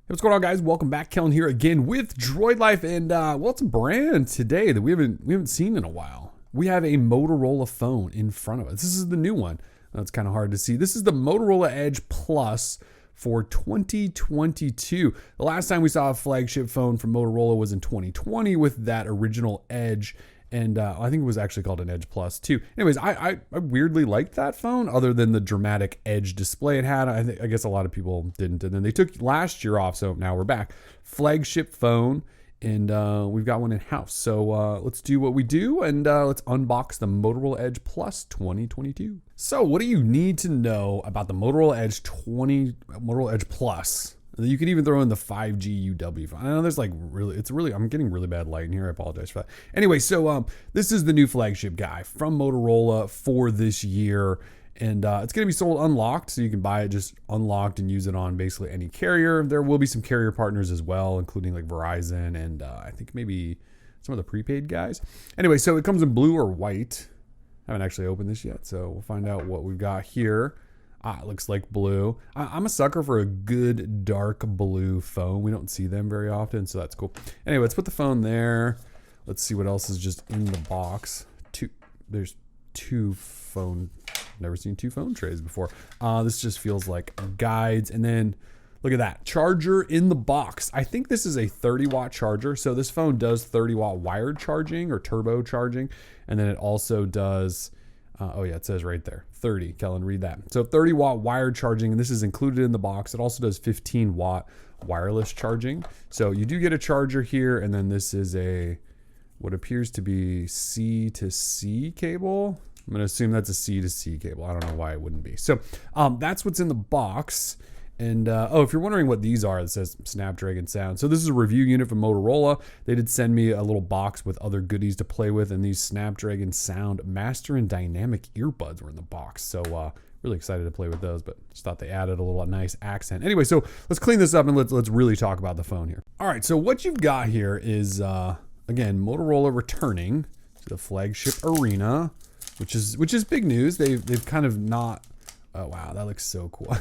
Hey, what's going on, guys? Welcome back. Kellen here again with Droid Life, and well, it's a brand today that we haven't seen in a while. We have a Motorola phone in front of us. This is the new one. It's kind of hard to see. This is the Motorola Edge Plus for 2022. The last time we saw a flagship phone from Motorola was in 2020 with that original Edge. And I think it was actually called an Edge Plus too. Anyways, I weirdly liked that phone, other than the dramatic Edge display it had. I guess a lot of people didn't. And then they took last year off, so now we're back. Flagship phone, and we've got one in house. So let's do what we do, and let's unbox the Motorola Edge Plus 2022. So what do you need to know about the Motorola Edge Plus? You can even throw in the 5G UW. I know there's I'm getting really bad light in here. I apologize for that. Anyway, so this is the new flagship guy from Motorola for this year. And it's going to be sold unlocked, so you can buy it just unlocked and use it on basically any carrier. There will be some carrier partners as well, including like Verizon and I think maybe some of the prepaid guys. Anyway, so it comes in blue or white. I haven't actually opened this yet, so we'll find out what we've got here. It looks like blue. I'm a sucker for a good dark blue phone. We don't see them very often, so that's cool. Anyway, let's put the phone there. Let's see what else is just in the box. There's two phone. Never seen two phone trays before. This just feels like guides, and then look at that charger in the box. I think this is a 30-watt charger. So this phone does 30-watt wired charging or turbo charging, and then it also does. Oh yeah, it says right there, 30. Kellen, read that. So 30-watt wired charging, and this is included in the box. It also does 15-watt wireless charging. So you do get a charger here, and then this is what appears to be C to C cable. I'm going to assume that's a C to C cable. I don't know why it wouldn't be. So that's what's in the box. And if you're wondering what these are, it says Snapdragon Sound. So this is a review unit from Motorola. They did send me a little box with other goodies to play with, and these Snapdragon Sound Master and Dynamic earbuds were in the box. So really excited to play with those, but just thought they added a little nice accent. Anyway, so let's clean this up and let's really talk about the phone here. All right, so what you've got here is again Motorola returning to the flagship arena, which is big news. They've kind of not. Oh wow, that looks so cool.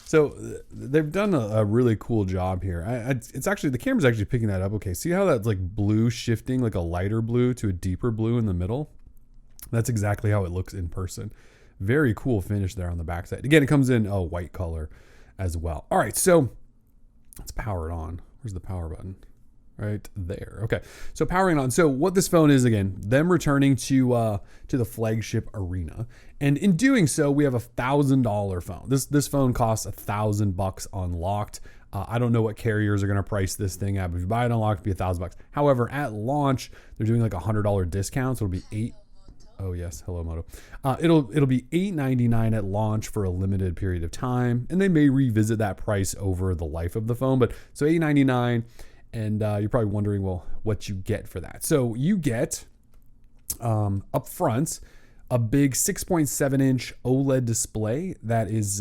So they've done a really cool job here. It's actually, the camera's actually picking that up. Okay, see how that's like blue shifting, like a lighter blue to a deeper blue in the middle? That's exactly how it looks in person. Very cool finish there on the backside. Again, it comes in a white color as well. All right, so let's power it on. Where's the power button? Right there. Okay, so powering on. So what this phone is, again, them returning to the flagship arena, and in doing so, we have $1,000 phone. This phone costs $1,000 unlocked. I don't know what carriers are going to price this thing at, but if you buy it unlocked, it'll be $1,000. However, at launch, they're doing like $100 discount, so it'll be $8. Oh yes, hello Moto. It'll be $899 at launch for a limited period of time, and they may revisit that price over the life of the phone. But so $899. And you're probably wondering, well, what you get for that. So you get up front a big 6.7-inch OLED display that is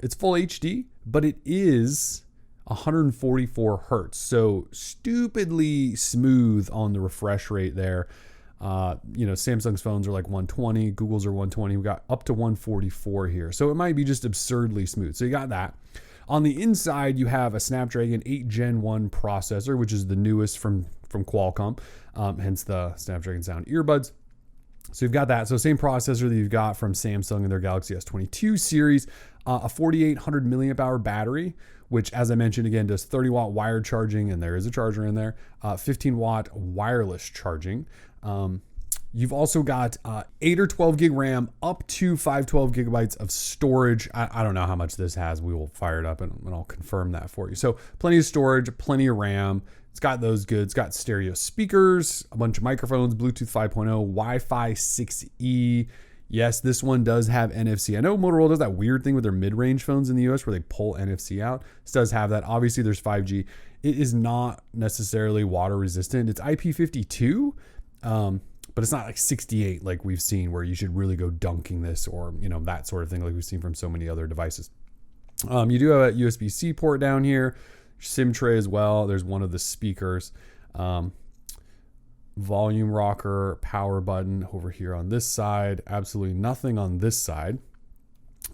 it's full HD, but it is 144 hertz. So stupidly smooth on the refresh rate there. Samsung's phones are like 120, Google's are 120. We got up to 144 here. So it might be just absurdly smooth. So you got that. On the inside, you have a Snapdragon 8 Gen 1 processor, which is the newest from Qualcomm, hence the Snapdragon Sound earbuds. So you've got that. So same processor that you've got from Samsung and their Galaxy S22 series, a 4,800 milliamp hour battery, which, as I mentioned, again, does 30-watt wired charging, and there is a charger in there, 15-watt wireless charging. You've also got 8 or 12 gig RAM, up to 512 gigabytes of storage. I don't know how much this has. We will fire it up and I'll confirm that for you. So plenty of storage, plenty of RAM. It's got those goods. It's got stereo speakers, a bunch of microphones, Bluetooth 5.0, Wi-Fi 6E. Yes, this one does have NFC. I know Motorola does that weird thing with their mid-range phones in the US where they pull NFC out. This does have that. Obviously, there's 5G. It is not necessarily water resistant. It's IP52. But it's not like 68 like we've seen where you should really go dunking this or, that sort of thing like we've seen from so many other devices. You do have a USB-C port down here, SIM tray as well. There's one of the speakers, volume rocker, power button over here on this side. Absolutely nothing on this side.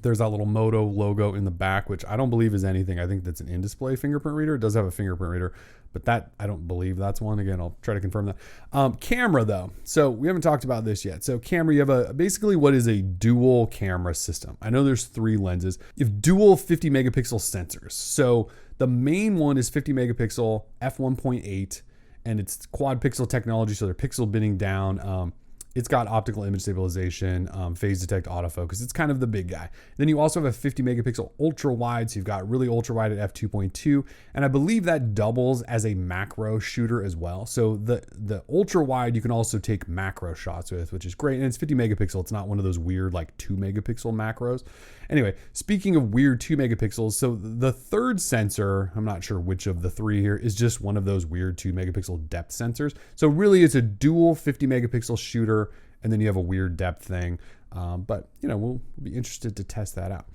There's that little Moto logo in the back, which I don't believe is anything. I think that's an in-display fingerprint reader. It does have a fingerprint reader, but that I don't believe that's one. Again, I'll try to confirm that. Camera though. So we haven't talked about this yet. So camera, you have basically what is a dual camera system. I know there's 3 lenses. You have dual 50 megapixel sensors. So the main one is 50 megapixel f1.8, and it's quad pixel technology. So they're pixel binning down. It's got optical image stabilization, phase detect, autofocus. It's kind of the big guy. Then you also have a 50 megapixel ultra wide. So you've got really ultra wide at f2.2. And I believe that doubles as a macro shooter as well. So the ultra wide, you can also take macro shots with, which is great. And it's 50 megapixel. It's not one of those weird like 2 megapixel macros. Anyway, speaking of weird 2 megapixels, so the third sensor, I'm not sure which of the 3 here, is just one of those weird 2 megapixel depth sensors. So really it's a dual 50 megapixel shooter, and then you have a weird depth thing. But we'll be interested to test that out.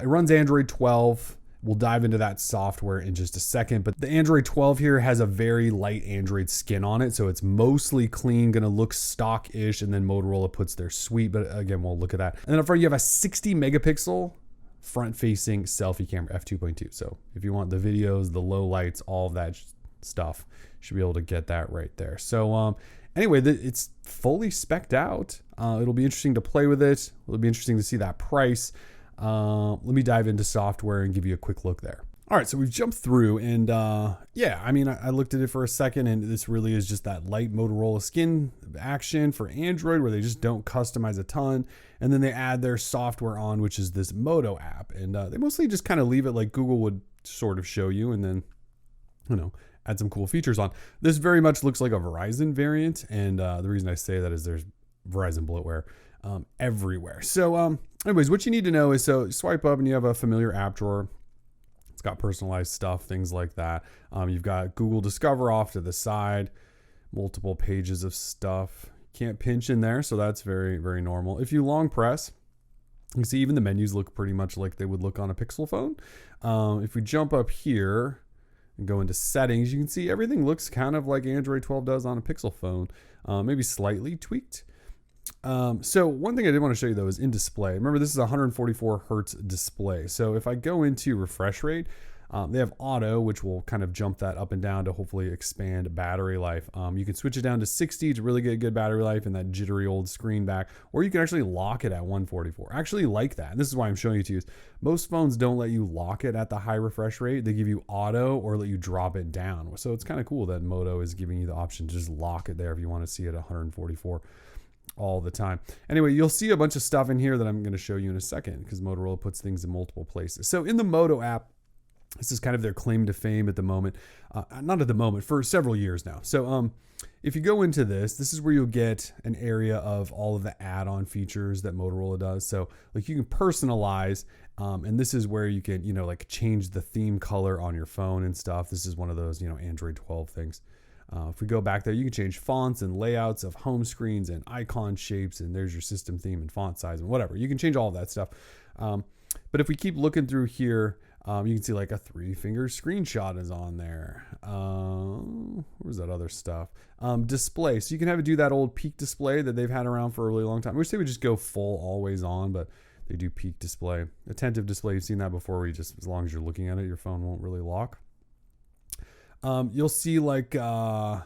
It runs Android 12. We'll dive into that software in just a second, but the Android 12 here has a very light Android skin on it. So it's mostly clean, gonna look stock-ish, and then Motorola puts their sweet, but again, we'll look at that. And then up front, you have a 60 megapixel front-facing selfie camera, f2.2. So if you want the videos, the low lights, all of that stuff, you should be able to get that right there. So anyway, it's fully spec'd out. It'll be interesting to play with it. It'll be interesting to see that price. Let me dive into software and give you a quick look there. All right, so we've jumped through, and I looked at it for a second, and this really is just that light Motorola skin action for Android where they just don't customize a ton, and then they add their software on, which is this Moto app, and they mostly just kind of leave it like Google would sort of show you, and then add some cool features on. This very much looks like a Verizon variant, and the reason I say that is there's Verizon bloatware everywhere. So anyways, what you need to know is, so you swipe up and you have a familiar app drawer. It's got personalized stuff, things like that. You've got Google Discover off to the side, multiple pages of stuff. Can't pinch in there, so that's very, very normal. If you long press, you can see even the menus look pretty much like they would look on a Pixel phone. If we jump up here and go into settings, you can see everything looks kind of like Android 12 does on a Pixel phone, maybe slightly tweaked. So one thing I did want to show you though is in display. Remember, this is a 144 hertz display. So if I go into refresh rate, they have auto, which will kind of jump that up and down to hopefully expand battery life. You can switch it down to 60 to really get good battery life and that jittery old screen back, or you can actually lock it at 144. I actually like that. And this is why I'm showing you to use. Most phones don't let you lock it at the high refresh rate. They give you auto or let you drop it down. So it's kind of cool that Moto is giving you the option to just lock it there if you want to see it at 144. All the time. Anyway, you'll see a bunch of stuff in here that I'm going to show you in a second because Motorola puts things in multiple places. So in the Moto app, this is kind of their claim to fame at the moment. Not at the moment, for several years now. So if you go into this is where you'll get an area of all of the add-on features that Motorola does. So like you can personalize, and this is where you can, like change the theme color on your phone and stuff. This is one of those, Android 12 things. If we go back there, you can change fonts and layouts of home screens and icon shapes, and there's your system theme and font size and whatever. You can change all of that stuff. But if we keep looking through here, you can see like a 3-finger screenshot is on there. Where's that other stuff? Display. So you can have it do that old peak display that they've had around for a really long time. I wish they would just go full always on, but they do peak display. Attentive display, you've seen that before, where you just, as long as you're looking at it, your phone won't really lock. You'll see like, I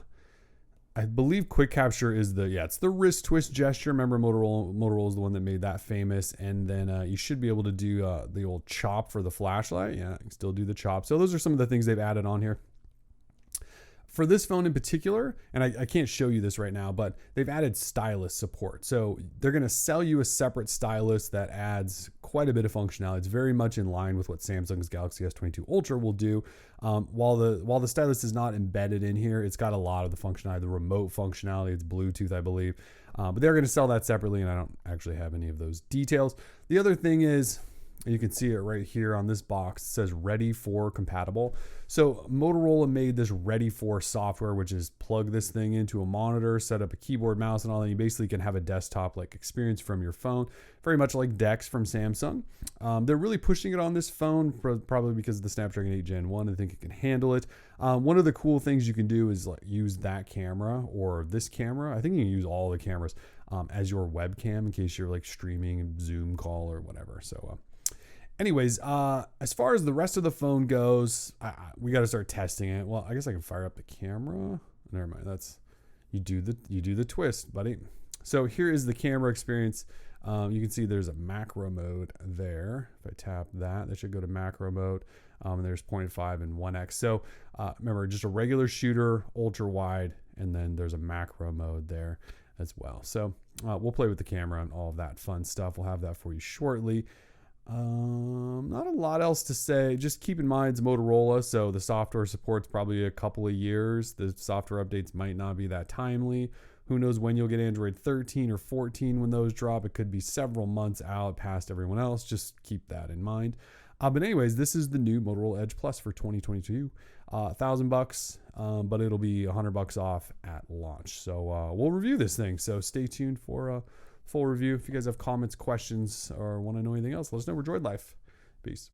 believe quick capture is it's the wrist twist gesture. Remember, Motorola is the one that made that famous. And then you should be able to do the old chop for the flashlight. Yeah, you can still do the chop. So those are some of the things they've added on here. For this phone in particular, and I can't show you this right now, but they've added stylus support. So they're going to sell you a separate stylus that adds quite a bit of functionality. It's very much in line with what Samsung's Galaxy S22 Ultra will do. While the stylus is not embedded in here, it's got a lot of the functionality, the remote functionality. It's Bluetooth, I believe. But they're going to sell that separately, and I don't actually have any of those details. The other thing is, you can see it right here on this box. It says ready for compatible. So Motorola made this ready for software, which is plug this thing into a monitor, set up a keyboard, mouse, and all, and you basically can have a desktop like experience from your phone, very much like DeX from Samsung. They're really pushing it on this phone, probably because of the Snapdragon 8 Gen 1. I think it can handle it. One of the cool things you can do is like use that camera or this camera. I think you can use all the cameras as your webcam in case you're like streaming a Zoom call or whatever. So Anyways, as far as the rest of the phone goes, we got to start testing it. Well, I guess I can fire up the camera. Never mind. That's you do the twist, buddy. So here is the camera experience. You can see there's a macro mode there. If I tap that, that should go to macro mode. And there's 0.5 and 1x. So remember, just a regular shooter, ultra wide, and then there's a macro mode there as well. So we'll play with the camera and all of that fun stuff. We'll have that for you shortly. Not a lot else to say. Just keep in mind it's Motorola, so the software support's probably a couple of years. The software updates might not be that timely. Who knows when you'll get Android 13 or 14 when those drop. It could be several months out past everyone else. Just keep that in mind. But anyways, this is the new Motorola Edge Plus for 2022. $1,000, but it'll be $100 off at launch. So we'll review this thing. So stay tuned for a full review. If you guys have comments, questions, or want to know anything else, let us know. We're Droid Life. Peace.